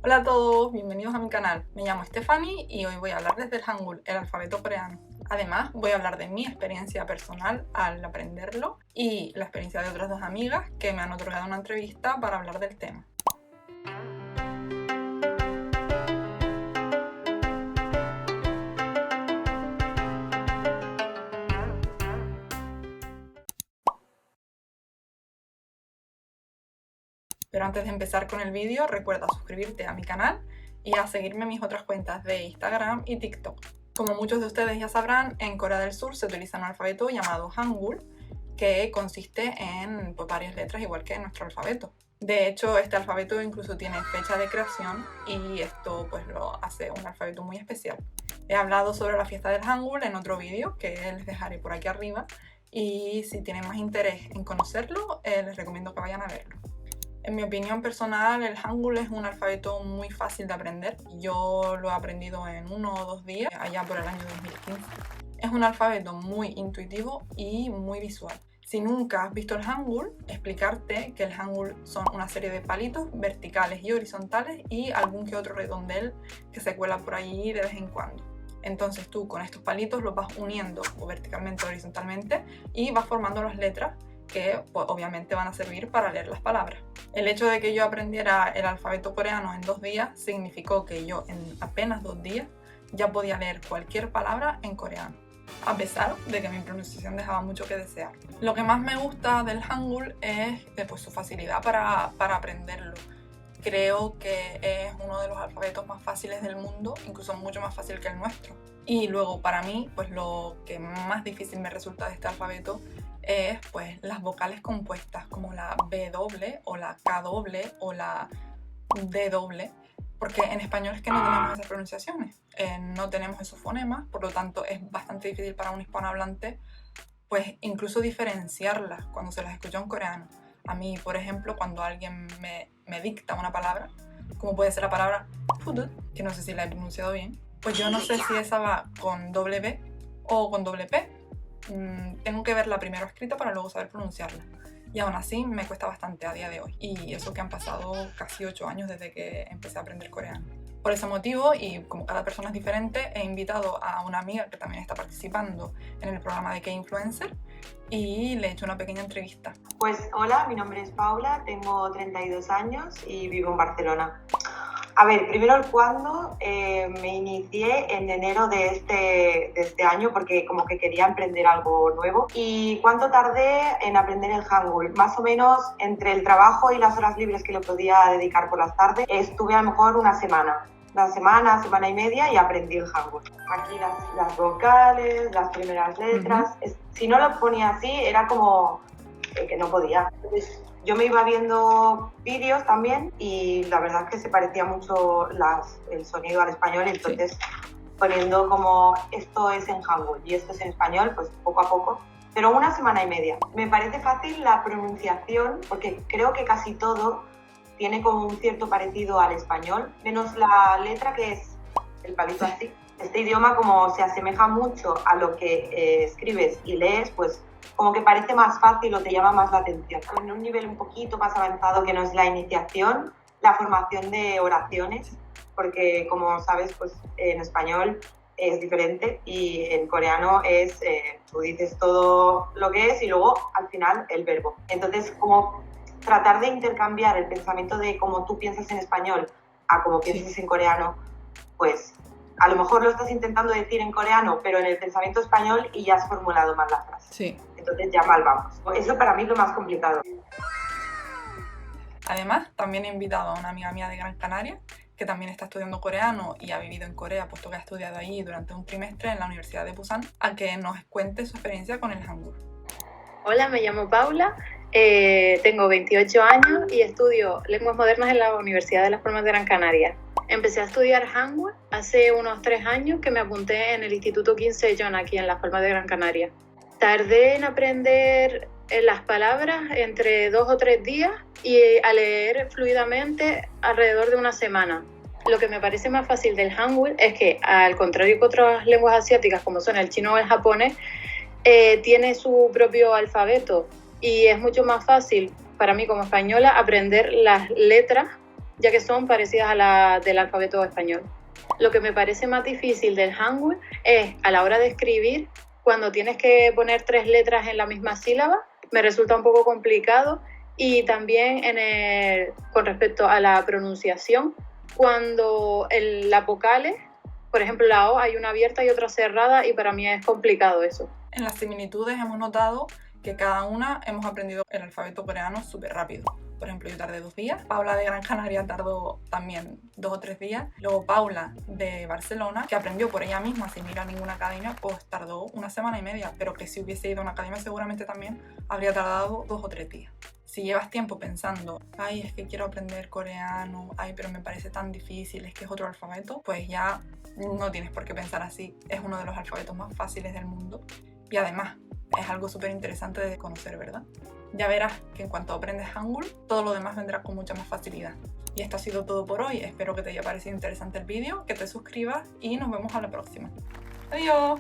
Hola a todos, bienvenidos a mi canal. Me llamo Stephanie y hoy voy a hablar desde el Hangul, el alfabeto coreano. Además, voy a hablar de mi experiencia personal al aprenderlo y la experiencia de otras dos amigas que me han otorgado una entrevista para hablar del tema. Pero antes de empezar con el vídeo, recuerda suscribirte a mi canal y a seguirme en mis otras cuentas de Instagram y TikTok. Como muchos de ustedes ya sabrán, en Corea del Sur se utiliza un alfabeto llamado Hangul, que consiste en varias letras igual que nuestro alfabeto. De hecho, este alfabeto incluso tiene fecha de creación y esto pues lo hace un alfabeto muy especial. He hablado sobre la fiesta del Hangul en otro vídeo que les dejaré por aquí arriba y si tienen más interés en conocerlo, les recomiendo que vayan a verlo. En mi opinión personal, el Hangul es un alfabeto muy fácil de aprender. Yo lo he aprendido en 1 o 2 días, allá por el año 2015. Es un alfabeto muy intuitivo y muy visual. Si nunca has visto el Hangul, explicarte que el Hangul son una serie de palitos verticales y horizontales y algún que otro redondel que se cuela por allí de vez en cuando. Entonces tú con estos palitos los vas uniendo o verticalmente o horizontalmente y vas formando las letras que pues, obviamente van a servir para leer las palabras. El hecho de que yo aprendiera el alfabeto coreano en 2 días significó que yo en apenas 2 días ya podía leer cualquier palabra en coreano, a pesar de que mi pronunciación dejaba mucho que desear. Lo que más me gusta del Hangul es pues, su facilidad para aprenderlo. Creo que es uno de los alfabetos más fáciles del mundo, incluso mucho más fácil que el nuestro. Y luego para mí, pues lo que más difícil me resulta de este alfabeto es pues las vocales compuestas como la B doble o la K doble o la D doble, porque en español es que no tenemos esas pronunciaciones, no tenemos esos fonemas, por lo tanto es bastante difícil para un hispanohablante pues incluso diferenciarlas cuando se las escucha en coreano. A mí, por ejemplo, cuando alguien me dicta una palabra, como puede ser la palabra pudut, que no sé si la he pronunciado bien, pues yo no sé si esa va con doble B o con doble P. Tengo que verla primero escrita para luego saber pronunciarla. Y aún así me cuesta bastante a día de hoy. Y eso que han pasado casi 8 años desde que empecé a aprender coreano. Por ese motivo, y como cada persona es diferente, he invitado a una amiga que también está participando en el programa de K-Influencer y le he hecho una pequeña entrevista. Pues hola, mi nombre es Paula, tengo 32 años y vivo en Barcelona. A ver, primero el cuándo, me inicié en enero de este año porque como que quería emprender algo nuevo. ¿Y cuánto tardé en aprender el Hangul? Más o menos entre el trabajo y las horas libres que le podía dedicar por las tardes, estuve a lo mejor una semana y media y aprendí el Hangul. Aquí las vocales, las primeras letras. Si no lo ponía así, era como que no podía. Entonces, yo me iba viendo vídeos también y la verdad es que se parecía mucho el sonido al español, entonces poniendo como esto es en Hangul y esto es en español, pues poco a poco, pero una semana y media. Me parece fácil la pronunciación porque creo que casi todo tiene como un cierto parecido al español, menos la letra que es el palito así. Este idioma como se asemeja mucho a lo que escribes y lees, pues como que parece más fácil o te llama más la atención. En un nivel un poquito más avanzado que no es la iniciación, la formación de oraciones, porque como sabes, pues en español es diferente y en coreano es, tú dices todo lo que es y luego al final el verbo. Entonces, como tratar de intercambiar el pensamiento de cómo tú piensas en español a cómo piensas en coreano, pues a lo mejor lo estás intentando decir en coreano, pero en el pensamiento español y ya has formulado mal la frase. Sí. Entonces ya mal vamos. Eso para mí es lo más complicado. Además, también he invitado a una amiga mía de Gran Canaria, que también está estudiando coreano y ha vivido en Corea, puesto que ha estudiado allí durante un trimestre en la Universidad de Busan, a que nos cuente su experiencia con el Hangul. Hola, me llamo Paula, tengo 28 años y estudio lenguas modernas en la Universidad de las Palmas de Gran Canaria. Empecé a estudiar Hangul hace unos 3 años que me apunté en el Instituto 15 John aquí en las Palmas de Gran Canaria. Tardé en aprender las palabras entre 2 o 3 días y a leer fluidamente alrededor de una semana. Lo que me parece más fácil del Hangul es que, al contrario que otras lenguas asiáticas como son el chino o el japonés, tiene su propio alfabeto y es mucho más fácil para mí como española aprender las letras ya que son parecidas a las del alfabeto español. Lo que me parece más difícil del Hangul es a la hora de escribir, cuando tienes que poner 3 letras en la misma sílaba, me resulta un poco complicado. Y también con respecto a la pronunciación, cuando las vocales, por ejemplo la O, hay una abierta y otra cerrada, y para mí es complicado eso. En las similitudes hemos notado que cada una hemos aprendido el alfabeto coreano súper rápido. Por ejemplo, yo tardé 2 días, Paula de Gran Canaria tardó también 2 o 3 días, luego Paula de Barcelona, que aprendió por ella misma sin ir a ninguna academia, pues tardó 1 semana y media, pero que si hubiese ido a una academia seguramente también habría tardado 2 o 3 días. Si llevas tiempo pensando, ay, es que quiero aprender coreano, ay, pero me parece tan difícil, es que es otro alfabeto, pues ya no tienes por qué pensar así. Es uno de los alfabetos más fáciles del mundo y además es algo súper interesante de conocer, ¿verdad? Ya verás que en cuanto aprendes Hangul, todo lo demás vendrá con mucha más facilidad. Y esto ha sido todo por hoy. Espero que te haya parecido interesante el vídeo, que te suscribas y nos vemos a la próxima. ¡Adiós!